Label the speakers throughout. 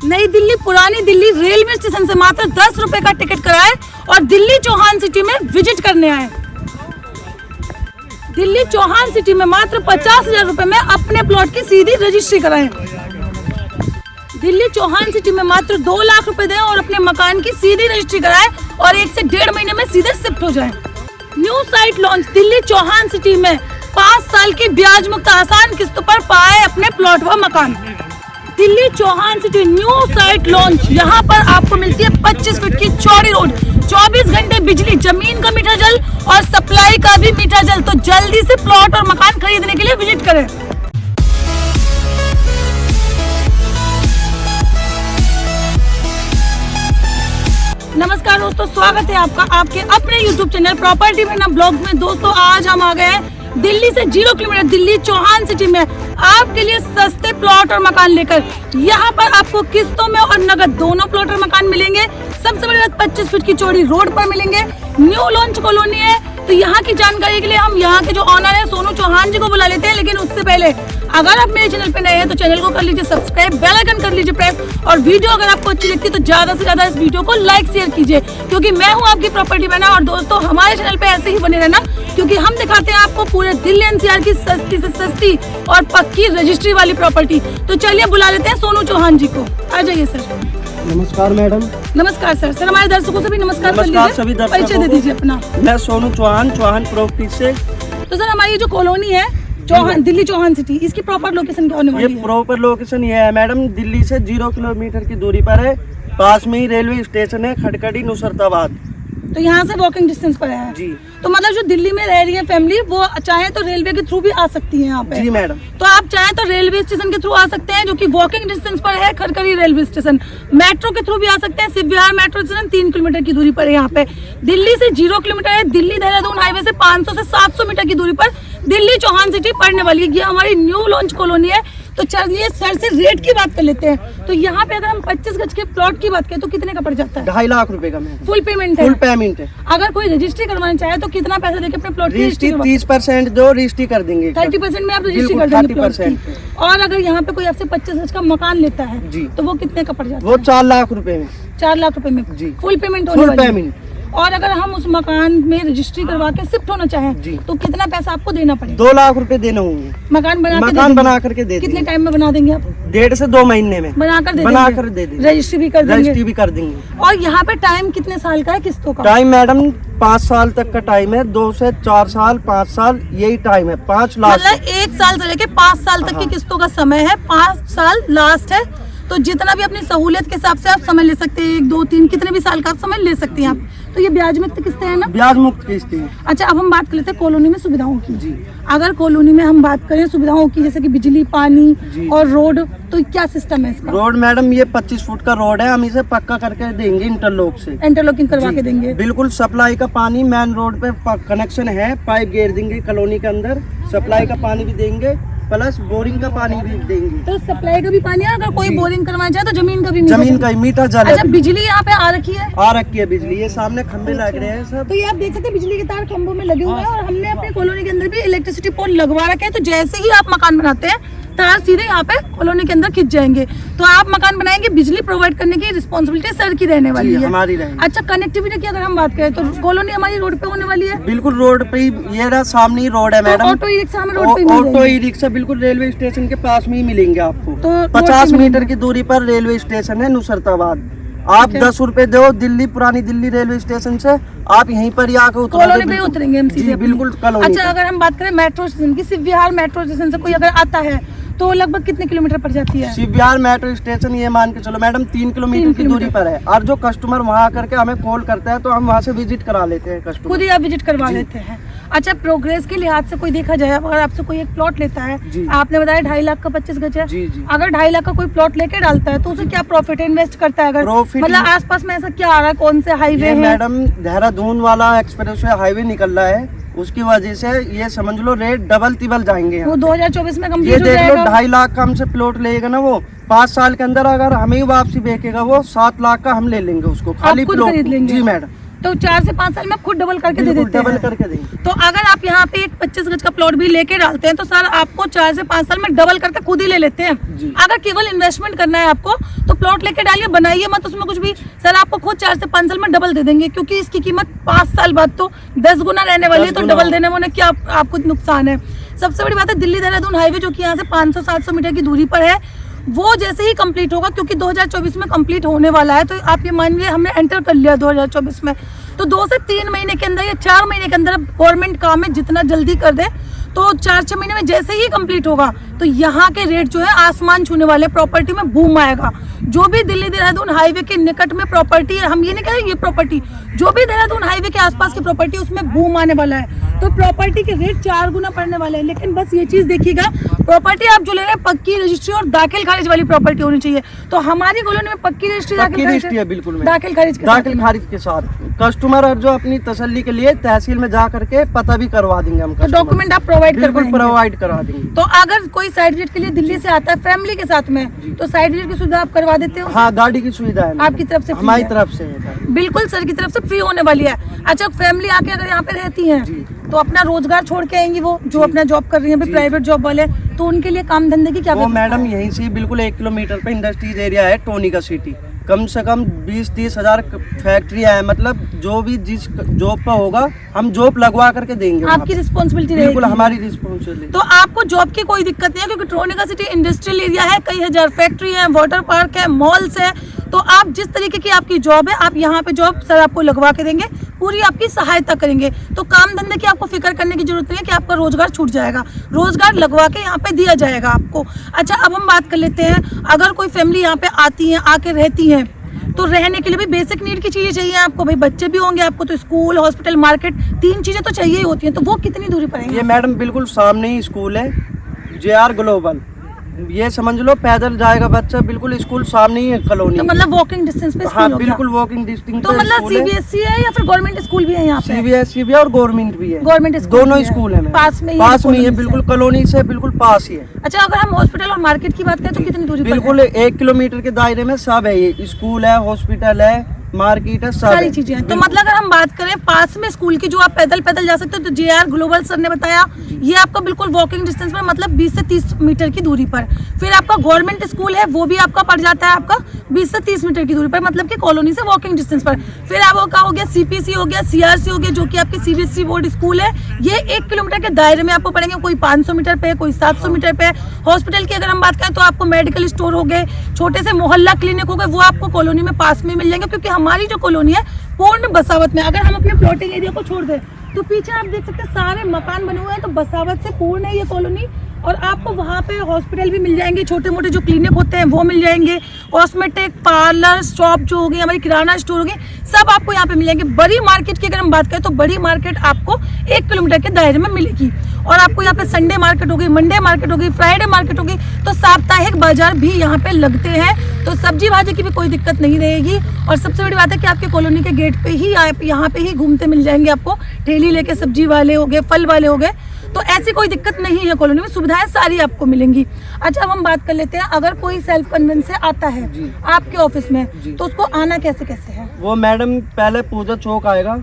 Speaker 1: नई दिल्ली पुरानी Delhi railway station से मात्र 10 रुपए का टिकट कराए और दिल्ली चौहान सिटी में विजिट करने आए। दिल्ली चौहान सिटी में मात्र 50,000 रुपए में अपने प्लॉट की सीधी रजिस्ट्री कराएं। दिल्ली चौहान सिटी में मात्र 2 लाख रुपए दें और अपने मकान की सीधी रजिस्ट्री कराएं और 1 से 1.5 महीने में सीधे शिफ्ट हो जाएं। New site launch Delhi Chauhan City में 5 साल की ब्याज मुक्त आसान किस्तों पर पाए अपने प्लॉट व मकान। Delhi Chauhan City new site launch, यहाँ पर आपको मिलती है 25 फीट की चौड़ी रोड, 24 घंटे बिजली, जमीन का मीठा जल और सप्लाई का भी मीठा जल। तो जल्दी से प्लॉट और मकान खरीदने के लिए विजिट करें। नमस्कार दोस्तों, स्वागत है आपका आपके अपने YouTube चैनल प्रॉपर्टी में ना ब्लॉग्स में। दोस्तों आज हम आ गए हैं दिल्ली से 0 किलोमीटर दिल्ली चौहान सिटी में आपके लिए सस्ते प्लॉट और मकान लेकर। यहाँ पर आपको किस्तों में और नगद दोनों प्लॉट और मकान मिलेंगे। सबसे बड़ी बात 25 फीट की चौड़ी रोड पर मिलेंगे। न्यू लॉन्च कॉलोनी है, तो यहाँ की जानकारी के लिए हम यहाँ के जो ऑनर है सोनू चौहान जी को बुला लेते हैं। लेकिन उससे पहले अगर आप मेरे चैनल पे नए हैं तो चैनल को कर लीजिए सब्सक्राइब, बेल आइकन कर लीजिए प्रेस और वीडियो अगर आपको अच्छी लगती है तो ज्यादा से ज्यादा इस वीडियो को लाइक शेयर कीजिए, क्योंकि मैं हूँ आपकी प्रॉपर्टी मैना। और दोस्तों हमारे चैनल पे ऐसे ही बने रहना, क्योंकि हम दिखाते हैं आपको पूरे दिल्ली एनसीआर की सस्ती से सस्ती और पक्की रजिस्ट्री वाली प्रॉपर्टी। तो चलिए बुला लेते हैं सोनू चौहान जी को। आ जाइए सर।
Speaker 2: नमस्कार मैडम।
Speaker 1: नमस्कार सर। सर हमारे दर्शकों से भी नमस्कार कर लीजिए, परिचय दे दीजिए अपना।
Speaker 2: मैं सोनू चौहान, चौहान प्रॉपर्टी से।
Speaker 1: तो सर हमारी जो कॉलोनी है चौहान दिल्ली चौहान सिटी, इसकी प्रॉपर लोकेशन क्या होने वाली है?
Speaker 2: ये प्रॉपर लोकेशन ये है मैडम, दिल्ली से 0 किलोमीटर की दूरी पर है। पास में ही रेलवे स्टेशन है खड़खड़ी नुसरताबाद।
Speaker 1: तो यहाँ से वॉकिंग डिस्टेंस पर है
Speaker 2: जी।
Speaker 1: तो मतलब जो दिल्ली में रह रही है फैमिली वो चाहे तो रेलवे के थ्रू भी आ सकती है यहाँ पे।
Speaker 2: जी मैडम।
Speaker 1: तो आप चाहे तो रेलवे स्टेशन के थ्रू आ सकते हैं, जो कि वॉकिंग डिस्टेंस पर है खड़खड़ी रेलवे स्टेशन। मेट्रो के थ्रू भी आ सकते हैं, शिव विहार मेट्रो स्टेशन 3 किलोमीटर की दूरी पर है यहाँ पे। दिल्ली से 0 किलोमीटर है, दिल्ली देहरादून हाईवे से 500 से 700 मीटर की दूरी पर दिल्ली चौहान सिटी पड़ने वाली है। ये हमारी न्यू लॉन्च कॉलोनी है। तो चलिए सर से रेट की बात कर लेते हैं। तो यहाँ पे अगर हम 25 गज के प्लॉट की बात करें तो कितने का पड़ जाता है?
Speaker 2: 2.5 लाख रुपए का मैडम।
Speaker 1: फुल पेमेंट है?
Speaker 2: फुल पेमेंट है।
Speaker 1: अगर कोई रजिस्ट्री करवाना चाहे तो कितना पैसा देके अपने प्लॉट की
Speaker 2: रजिस्ट्री 30% दो रजिस्ट्री कर देंगे।
Speaker 1: 30% में आप रजिस्ट्री कर देंगे प्लॉट की। और अगर यहाँ पे कोई आपसे 25 गज का मकान लेता है जी, तो वो कितने का पड़ जाता है?
Speaker 2: वो 4 लाख रुपए में।
Speaker 1: 4 लाख रुपए में
Speaker 2: जी।
Speaker 1: Full payment
Speaker 2: full payment.
Speaker 1: और अगर हम उस मकान में रजिस्ट्री करवा के शिफ्ट होना चाहें तो कितना पैसा आपको देना पड़ेगा?
Speaker 2: 2 लाख रुपए देने होंगे।
Speaker 1: मकान
Speaker 2: बना करके दे
Speaker 1: कितने टाइम में बना देंगे आप?
Speaker 2: 1.5 से 2 महीने में
Speaker 1: बना कर दे देंगे। रजिस्ट्री भी कर देंगे। और यहाँ पे टाइम कितने साल का है किस्तों का?
Speaker 2: टाइम मैडम 5 साल तक का टाइम है। 2 से 4 साल 5 साल यही टाइम है। 5 लाख
Speaker 1: मतलब 1 साल से लेके 5 साल तक की किस्तों का समय है। 5 साल लास्ट है। तो जितना भी अपनी सहूलियत के हिसाब से आप समय ले सकते हैं, 1 2 3 कितने भी साल का आप समय ले सकते हैं आप। तो ये ब्याज मुक्त किस्तें हैं ना?
Speaker 2: ब्याज मुक्त किस्तें हैं।
Speaker 1: अच्छा अब हम बात कर लेते हैं कॉलोनी में सुविधाओं की।
Speaker 2: जी।
Speaker 1: अगर कॉलोनी में हम बात करें सुविधाओं की, जैसे कि बिजली, पानी और रोड, तो क्या सिस्टम है इसका?
Speaker 2: रोड मैडम ये 25 फुट का रोड है, हम इसे पक्का करके देंगे इंटरलॉक से।
Speaker 1: इंटरलॉकिंग करवा के देंगे
Speaker 2: बिल्कुल। सप्लाई का पानी मेन रोड पे कनेक्शन है, पाइप घेर देंगे कॉलोनी के अंदर। सप्लाई का पानी भी देंगे प्लस बोरिंग का पानी भी देंगे।
Speaker 1: तो सप्लाई का भी पानी है, अगर कोई बोरिंग करवाना चाहे तो जमीन का भी
Speaker 2: जमीन का ही मीठा जल है।
Speaker 1: अच्छा बिजली यहाँ पे आ रखी है?
Speaker 2: आ रखी है बिजली, ये सामने खंबे लग रहे हैं सब।
Speaker 1: तो ये आप देख सकते हैं बिजली के तार खंभों में लगे हुए हैं। और हमने अपने कॉलोनी के अंदर भी इलेक्ट्रिसिटी पोल लगवा रखे हैं। तो जैसे ही आप मकान बनाते हैं तार सीधे यहाँ पे कॉलोनी के अंदर खिंच जाएंगे। तो आप मकान बनाएंगे, बिजली प्रोवाइड करने की रिस्पॉन्सिबिलिटी सर की रहने वाली है,
Speaker 2: हमारी रहेगी।
Speaker 1: अच्छा कनेक्टिविटी की अगर हम बात करें तो कॉलोनी हमारी रोड पे होने वाली है?
Speaker 2: बिल्कुल रोड पे ही, ये रहा सामने ही रोड है मैडम।
Speaker 1: ऑटो ई रिक्शा हमें रोड पे
Speaker 2: ऑटो ई रिक्शा बिल्कुल रेलवे स्टेशन के पास में ही मिलेंगे आपको।
Speaker 1: तो
Speaker 2: 50 मीटर की दूरी पर रेलवे स्टेशन है नुसरताबाद। आप 10 रुपए दो दिल्ली पुरानी दिल्ली रेलवे स्टेशन से, आप यहीं पर ही आकर
Speaker 1: कॉलोनी पे उतरेंगे हम सीधे।
Speaker 2: बिल्कुल कॉलोनी।
Speaker 1: अच्छा अगर हम बात करें मेट्रो स्टेशन की, शिव विहार मेट्रो स्टेशन से कोई अगर आता है तो लगभग कितने किलोमीटर पड़ जाती है?
Speaker 2: शिव विहार मेट्रो स्टेशन ये मान के चलो मैडम 3 किलोमीटर की दूरी पर है। और जो कस्टमर वहाँ करके हमें कॉल करता है तो हम वहाँ से विजिट करा लेते हैं कस्टमर।
Speaker 1: खुद ही आप विजिट करवा लेते हैं? अच्छा प्रोग्रेस के लिहाज से कोई देखा जाए, अगर आपसे कोई एक प्लॉट लेता है, आपने बताया 2.5 लाख का 25 गज है। अगर 2.5 लाख का कोई प्लॉट लेके डालता है तो उसे क्या प्रॉफिट इन्वेस्ट करता है? अगर मतलब आसपास में ऐसा क्या आ रहा है, कौन से हाईवे है?
Speaker 2: मैडम देहरादून वाला एक्सप्रेस वे हाईवे निकल रहा है, उसकी वजह से ये समझ लो रेट डबल तिबल जाएंगे।
Speaker 1: वो 2024 में कंप्लीट
Speaker 2: ये देख लो 2.5 लाख का हमसे प्लॉट लेगा ना, वो 5 साल के अंदर अगर हमें वापसी बेचेगा वो 7 लाख का हम ले लेंगे उसको, खाली प्लॉट। जी मैडम।
Speaker 1: तो 4 से 5 साल में खुद डबल करके दे
Speaker 2: बिल्कुल
Speaker 1: देते
Speaker 2: डबल
Speaker 1: हैं।
Speaker 2: करके देंगे।
Speaker 1: तो अगर आप यहाँ पे एक 25 गज का प्लॉट भी लेके डालते हैं तो सर आपको 4 से 5 साल में डबल करके खुद ही ले लेते हैं।
Speaker 2: जी।
Speaker 1: अगर केवल इन्वेस्टमेंट करना है आपको तो प्लॉट लेके डालिए, बनाइए मत उसमें कुछ भी, सर आपको खुद 4 से 5 साल में डबल दे देंगे, क्योंकि इसकी कीमत 5 साल बाद तो 10 गुना रहने वाली है। तो
Speaker 2: 10 गुना
Speaker 1: डबल देने में क्या आपको नुकसान है। सबसे बड़ी बात है दिल्ली देहरादून हाईवे जो कि यहाँ से 500-700 मीटर की दूरी पर है, वो जैसे ही कंप्लीट होगा, क्योंकि 2024 में कंप्लीट होने वाला है, तो आप ये मानिए हमने एंटर कर लिया 2024 में, तो 2 से 3 महीने के अंदर या 4 महीने के अंदर गवर्नमेंट काम है जितना जल्दी कर दे तो 4-6 महीने में जैसे ही कंप्लीट होगा तो यहाँ के रेट जो है आसमान छूने वाले, प्रॉपर्टी में बूम आएगा। जो भी दिल्ली देहरादून हाईवे के निकट में प्रॉपर्टी है, हम ये नहीं कह रहे ये प्रॉपर्टी, जो भी देहरादून हाईवे के आसपास की प्रॉपर्टी उसमें बूम आने वाला है, तो प्रॉपर्टी के रेट 4 गुना पड़ने वाले हैं। लेकिन बस ये चीज देखिएगा, प्रॉपर्टी आप जो ले रहे हैं पक्की रजिस्ट्री और दाखिल खारिज वाली प्रॉपर्टी होनी चाहिए। तो हमारी कॉलोनी में पक्की रजिस्ट्री
Speaker 2: है बिल्कुल
Speaker 1: दाखिल खारिज
Speaker 2: के साथ कस्टमर और जो अपनी तसल्ली के लिए तहसील में जा करके पता भी करवा देंगे हम।
Speaker 1: तो डॉक्यूमेंट आप प्रोवाइड
Speaker 2: प्रोवाइड करवा देंगे।
Speaker 1: तो अगर कोई साइड विजिट के लिए दिल्ली से आता है फैमिली के साथ में, तो साइड विजिट की सुविधा आप करवा देते हो?
Speaker 2: हाँ, गाड़ी की सुविधा है
Speaker 1: आपकी तरफ से,
Speaker 2: हमारी तरफ से है।
Speaker 1: बिल्कुल सर की तरफ से फ्री होने वाली है। अच्छा, फैमिली आके अगर यहाँ पे रहती है तो अपना रोजगार छोड़ के आएंगी, वो जो अपना जॉब कर रही है प्राइवेट जॉब वाले, तो उनके लिए काम धंधे की क्या
Speaker 2: वो मैडम यहीं से बिल्कुल 1 किलोमीटर पे इंडस्ट्रीज एरिया है टोनिका सिटी, कम से कम 20-30 हजार फैक्ट्रियाँ है, मतलब जो भी जिस जॉब पे होगा हम जॉब लगवा करके देंगे।
Speaker 1: आपकी रिस्पॉन्सिबिलिटी रहेगी,
Speaker 2: बिल्कुल हमारी रिस्पॉन्सिबिलिटी।
Speaker 1: तो आपको जॉब की कोई दिक्कत नहीं है, क्योंकि टोनिका सिटी इंडस्ट्रियल एरिया है, कई हजार फैक्ट्री है, वाटर पार्क है, मॉल्स है। तो आप जिस तरीके की आपकी जॉब है, आप यहाँ पे जॉब सर आपको लगवा के देंगे, पूरी आपकी सहायता करेंगे। तो काम धंधे की आपको फिक्र करने की जरूरत नहीं है कि आपका रोजगार छूट जाएगा, रोजगार लगवा के यहाँ पे दिया जाएगा आपको। अच्छा, अब हम बात कर लेते हैं, अगर कोई फैमिली यहाँ पे आती है, आके रहती है, तो रहने के लिए भी बेसिक नीड की चीजें चाहिए आपको, भाई बच्चे भी होंगे आपको, तो स्कूल, हॉस्पिटल, मार्केट, 3 चीजें तो चाहिए ही होती हैं। तो वो कितनी दूरी पर है?
Speaker 2: ये मैडम बिल्कुल सामने ही स्कूल है, JR ग्लोबल, ये समझ लो पैदल जाएगा बच्चा, बिल्कुल स्कूल सामने ही है कॉलोनी।
Speaker 1: तो मतलब वॉकिंग डिस्टेंस पे
Speaker 2: हाँ, बिल्कुल वॉकिंग डिस्टेंस।
Speaker 1: तो मतलब CBSE है या फिर गवर्नमेंट स्कूल भी है यहाँ पे?
Speaker 2: CBSE भी है और गवर्नमेंट भी है,
Speaker 1: गवर्नमेंट
Speaker 2: दोनों स्कूल है
Speaker 1: पास में
Speaker 2: ही है, बिल्कुल कॉलोनी से बिल्कुल पास ही है।
Speaker 1: अच्छा, अगर हम हॉस्पिटल और मार्केट की बात करें तो कितनी दूरी पर?
Speaker 2: बिल्कुल 1 किलोमीटर के दायरे में सब है, ये स्कूल है, हॉस्पिटल है, मार्केट है,
Speaker 1: सारी चीजें हैं। तो मतलब अगर हम बात करें पास में स्कूल की, जो आप पैदल जा सकते हो, तो JR ग्लोबल सर ने बताया ये आपका बिल्कुल वॉकिंग डिस्टेंस में, मतलब 20 से 30 मीटर की दूरी पर। फिर आपका गवर्नमेंट स्कूल है, वो भी आपका पड़ जाता है आपका 20 से 30 मीटर की दूरी पर, मतलब कि कॉलोनी से वॉकिंग डिस्टेंस पर। फिर आपका हो गया CPC हो गया, CRC हो गया, जो कि आपके CBSE बोर्ड स्कूल है, ये 1 किलोमीटर के दायरे में आपको पड़ेंगे, कोई 500 मीटर पे, कोई 700 मीटर पे। हॉस्पिटल की अगर हम बात करें तो आपको मेडिकल स्टोर हो गए, छोटे से मोहल्ला क्लिनिक हो गए, वो आपको कॉलोनी में पास में मिल जाएंगे, क्योंकि हमारी जो कॉलोनी है पूर्ण बसावत में। अगर हम अपने प्लॉटिंग एरिया को छोड़ दें तो पीछे आप देख सकते हैं सारे मकान बने हुए हैं, तो बसावत से पूर्ण है ये कॉलोनी। और आपको वहाँ पे हॉस्पिटल भी मिल जाएंगे, छोटे मोटे जो क्लिनिक होते हैं वो मिल जाएंगे, कॉस्मेटिक पार्लर शॉप जो होगी, हमारी किराना स्टोर होगी, सब आपको यहाँ पे मिल जाएंगे। बड़ी मार्केट की अगर हम बात करें तो बड़ी मार्केट आपको 1 किलोमीटर के दायरे में मिलेगी। और आपको यहाँ पे संडे मार्केट होगी, मंडे मार्केट होगी, फ्राइडे मार्केट होगी, तो साप्ताहिक बाजार भी यहाँ पे लगते हैं, तो सब्जी भाजी की भी कोई दिक्कत नहीं रहेगी। और सबसे बड़ी बात है कि आपके कॉलोनी के गेट पे ही आप यहाँ पे ही घूमते मिल जाएंगे आपको, ठेली लेके सब्जी वाले हो गए, फल वाले हो गए, तो ऐसी कोई दिक्कत नहीं है, कॉलोनी में सुविधाएं सारी आपको मिलेंगी। अच्छा, अब हम बात कर लेते हैं, अगर कोई सेल्फ कन्वेंस से आता है आपके ऑफिस में, तो उसको आना कैसे है? वो
Speaker 2: मैडम पहले पूजा चौक आएगा,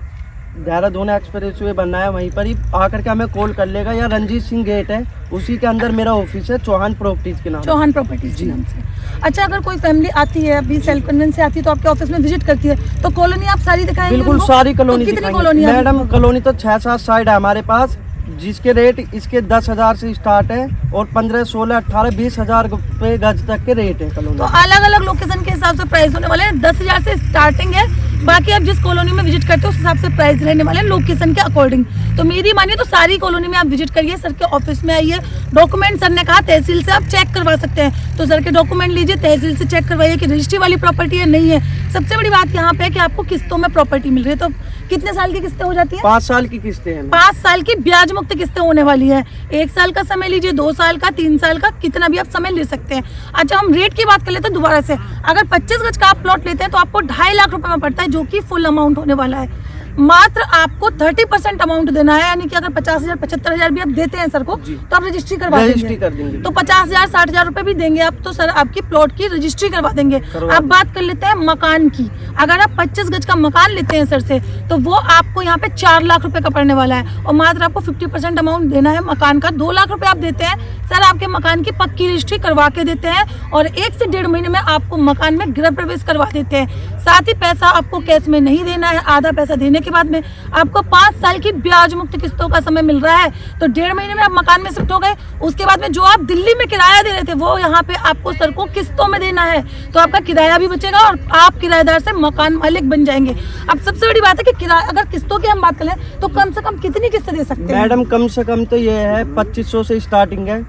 Speaker 2: देहरादून एक्सप्रेस वे बनना है, वहीं पर ही आकर के हमें कॉल कर लेगा, या रंजीत सिंह गेट है उसी के अंदर मेरा ऑफिस है, चौहान प्रॉपर्टीज के नाम,
Speaker 1: चौहान प्रॉपर्टीज के नाम से। अच्छा, अगर कोई फैमिली आती है अभी सेल्फ कन्वेंस से आती है, तो आपके ऑफिस में विजिट करती है, तो कॉलोनी आप सारी दिखाएंगे?
Speaker 2: बिल्कुल सारी कॉलोनी
Speaker 1: तो कितनी कॉलोनी है
Speaker 2: मैडम? कॉलोनी तो 6-7 साइड है हमारे पास, जिसके रेट इसके 10,000 से स्टार्ट है और 15, 16, 18, 20,000 रुपए गज तक के रेट है कॉलोनी।
Speaker 1: तो अलग अलग लोकेशन के हिसाब से प्राइस होने वाले हैं, 10,000 से स्टार्टिंग है, बाकी आप जिस कॉलोनी में विजिट करते हो उस हिसाब से प्राइस रहने वाले हैं लोकेशन के अकॉर्डिंग। तो मेरी मानिए तो सारी कॉलोनी में आप विजिट करिए, सर के ऑफिस में आइए, डॉक्यूमेंट सर ने कहा तहसील से आप चेक करवा सकते हैं, तो सर के डॉक्यूमेंट लीजिए, तहसील से चेक करवाइए कि रजिस्ट्री वाली प्रॉपर्टी है नहीं है। सबसे बड़ी बात यहाँ पे है कि आपको किस्तों में प्रॉपर्टी मिल रही है। तो कितने साल की किस्तें हो जाती है?
Speaker 2: 5 साल की किस्तें हैं।
Speaker 1: 5 साल की ब्याज मुक्त किस्तें होने वाली है। 1 साल का समय लीजिए, 2 साल का, 3 साल का, कितना भी आप समय ले सकते हैं। अच्छा, हम रेट की बात कर लेते हैं दोबारा से। अगर 25 गज का आप प्लॉट लेते हैं तो आपको 2.5 लाख रुपए में पड़ता है, जो कि फुल अमाउंट होने वाला है। मात्र आपको 30% अमाउंट देना है, यानी कि अगर 50,000 75,000 भी आप देते हैं सर को तो आप रजिस्ट्री करवा
Speaker 2: रजिस्ट्री कर देंगे।
Speaker 1: तो 50,000 60,000 रुपए भी देंगे आप तो सर आपकी प्लॉट की रजिस्ट्री करवा देंगे। अब बात कर लेते हैं मकान की। अगर आप 25 गज का मकान लेते हैं सर से तो वो आपको यहाँ पे 4 लाख रुपए का पड़ने वाला है, और मात्र आपको 50% अमाउंट देना है मकान का। 2 लाख रुपए आप देते हैं सर, आपके मकान की पक्की रजिस्ट्री करवा के देते हैं, और 1 से 1.5 महीने में आपको मकान में गृह प्रवेश करवा देते हैं। साथ ही पैसा आपको कैश में नहीं देना है, आधा पैसा देने के बाद में आपको 5 साल की ब्याज मुक्त किस्तों का समय मिल रहा है। तो 1.5 महीने में आप मकान में शिफ्ट हो गए, उसके बाद में जो आप दिल्ली में किराया दे रहे थे वो यहाँ पे आपको सर को किस्तों में देना है, तो आपका किराया भी बचेगा और आप किराएदार से मकान मालिक बन जाएंगे। अब सबसे बड़ी बात है कि किराया, अगर किस्तों की हम बात करें तो कम से कम कितनी किस्तें दे सकते हैं?
Speaker 2: मैडम कम से कम तो ये है 2500 से स्टार्टिंग है,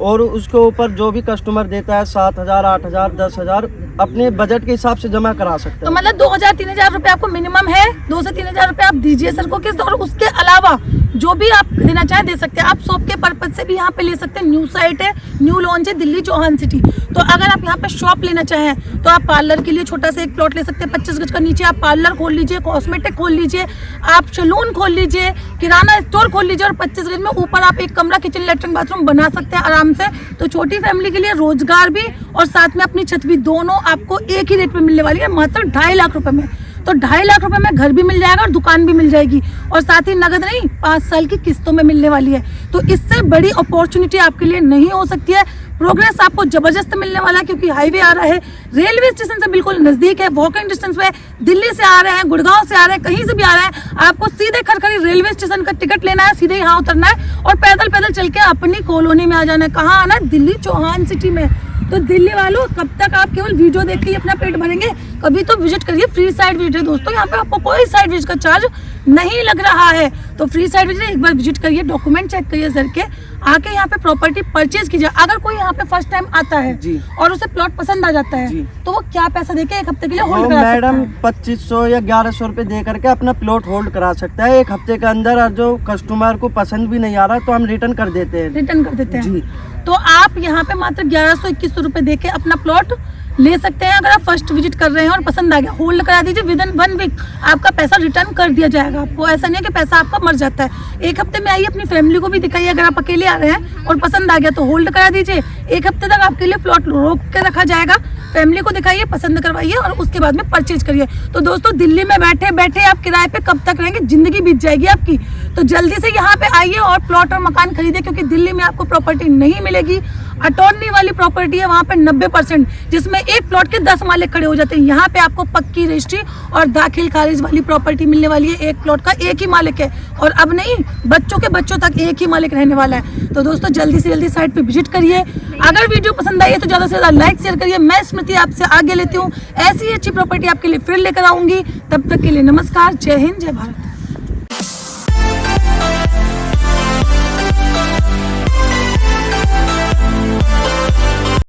Speaker 2: और उसके ऊपर जो भी कस्टमर देता है 7,000 8,000 10,000 अपने बजट के हिसाब से जमा करा सकते हैं।
Speaker 1: तो मतलब 2,000-3,000 रुपए आपको मिनिमम है, 2 से 3,000 रुपए आप दीजिए सर को किस्त, और उसके अलावा जो भी आप देना चाहे दे सकते हैं। आप शॉप के पर्पज से भी यहाँ पे ले सकते हैं। न्यू साइट है, न्यू लॉन्च है दिल्ली चौहान सिटी। तो अगर आप यहाँ पे शॉप लेना चाहें तो आप पार्लर के लिए छोटा सा एक प्लॉट ले सकते हैं 25 गज का। नीचे आप पार्लर खोल लीजिए, कॉस्मेटिक खोल लीजिए, आप सैलून खोल लीजिए, किराना स्टोर खोल लीजिए, और 25 गज में ऊपर आप एक कमरा किचन लेटरिन बाथरूम बना सकते हैं आराम से। तो छोटी फैमिली के लिए रोजगार भी और साथ में अपनी छत भी, दोनों आपको एक ही रेट में मिलने वाली है, मात्र 2.5 लाख रुपए में। तो 2.5 लाख रुपए में घर भी मिल जाएगा और दुकान भी मिल जाएगी, और साथ ही नगद नहीं 5 साल की किस्तों में मिलने वाली है। तो इससे बड़ी अपॉर्चुनिटी आपके लिए नहीं हो सकती है। प्रोग्रेस आपको जबरदस्त मिलने वाला है, क्योंकि हाईवे आ रहा है, रेलवे स्टेशन से बिल्कुल नजदीक है, वॉकिंग डिस्टेंस पे। दिल्ली से आ रहे हैं, गुड़गांव से आ रहे हैं, कहीं से भी आ रहे हैं, आपको सीधे खरखरी रेलवे स्टेशन का टिकट लेना है, सीधे यहाँ उतरना है और पैदल पैदल चल के अपनी कॉलोनी में आ जाना है। कहाँ आना है? दिल्ली चौहान सिटी में। तो दिल्ली वालों, कब तक आप केवल वीडियो देख के ही अपना पेट भरेंगे? कभी तो विजिट करिए। फ्री साइट विजिट है दोस्तों, यहाँ पे आपको कोई साइट विजिट का चार्ज नहीं लग रहा है। तो फ्री साइट विजिट एक बार विजिट करिए, डॉक्यूमेंट चेक करिए सर के, आके यहाँ पे प्रॉपर्टी परचेज कीजिए। अगर कोई यहाँ पे फर्स्ट टाइम आता है
Speaker 2: जी,
Speaker 1: और उसे प्लॉट पसंद आ जाता है तो वो क्या पैसा देके 1 हफ्ते के लिए होल्ड करा सकता है?
Speaker 2: मैडम 2500 या 1100 रुपए दे करके अपना प्लॉट होल्ड करा सकता है 1 हफ्ते के अंदर, और जो कस्टमर को पसंद भी नहीं आ रहा तो हम रिटर्न कर देते हैं।
Speaker 1: रिटर्न कर देते हैं
Speaker 2: जी।
Speaker 1: तो आप यहाँ पे मात्र 1100-2100 रुपए देके अपना प्लॉट ले सकते हैं। अगर आप फर्स्ट विजिट कर रहे हैं और पसंद आ गया, होल्ड करा दीजिए, विद इन 1 वीक आपका पैसा रिटर्न कर दिया जाएगा। आपको ऐसा नहीं है कि पैसा आपका मर जाता है। 1 हफ्ते में आइए, अपनी फैमिली को भी दिखाइए। अगर आप अकेले आ रहे हैं और पसंद आ गया तो होल्ड करा दीजिए। 1 हफ्ते तक आपके लिए प्लॉट रोक के रखा जाएगा। फैमिली को दिखाइए, पसंद करवाइए और उसके बाद में परचेज करिए। तो दोस्तों, दिल्ली में बैठे बैठे आप किराए पे कब तक रहेंगे? जिंदगी बीत जाएगी आपकी। तो जल्दी से यहाँ पे आइए और प्लॉट और मकान खरीदे, क्योंकि दिल्ली में आपको प्रॉपर्टी नहीं मिलेगी। अटॉर्नी वाली प्रॉपर्टी है वहाँ पे 90%, जिसमें एक प्लॉट के 10 मालिक खड़े हो जाते हैं। यहाँ पे आपको पक्की रजिस्ट्री और दाखिल खारिज वाली प्रॉपर्टी मिलने वाली है। एक प्लॉट का एक ही मालिक है, और अब नहीं, बच्चों के बच्चों तक एक ही मालिक रहने वाला है। तो दोस्तों, जल्दी से जल्दी साइट पे विजिट करिए। अगर वीडियो पसंद आई है तो ज़्यादा से ज़्यादा लाइक शेयर करिए। मैं स्मृति आपसे आगे लेती हूँ, ऐसी ही अच्छी प्रॉपर्टी आपके लिए फिर लेकर आऊंगी। तब तक के लिए नमस्कार, जय हिंद, जय भारत।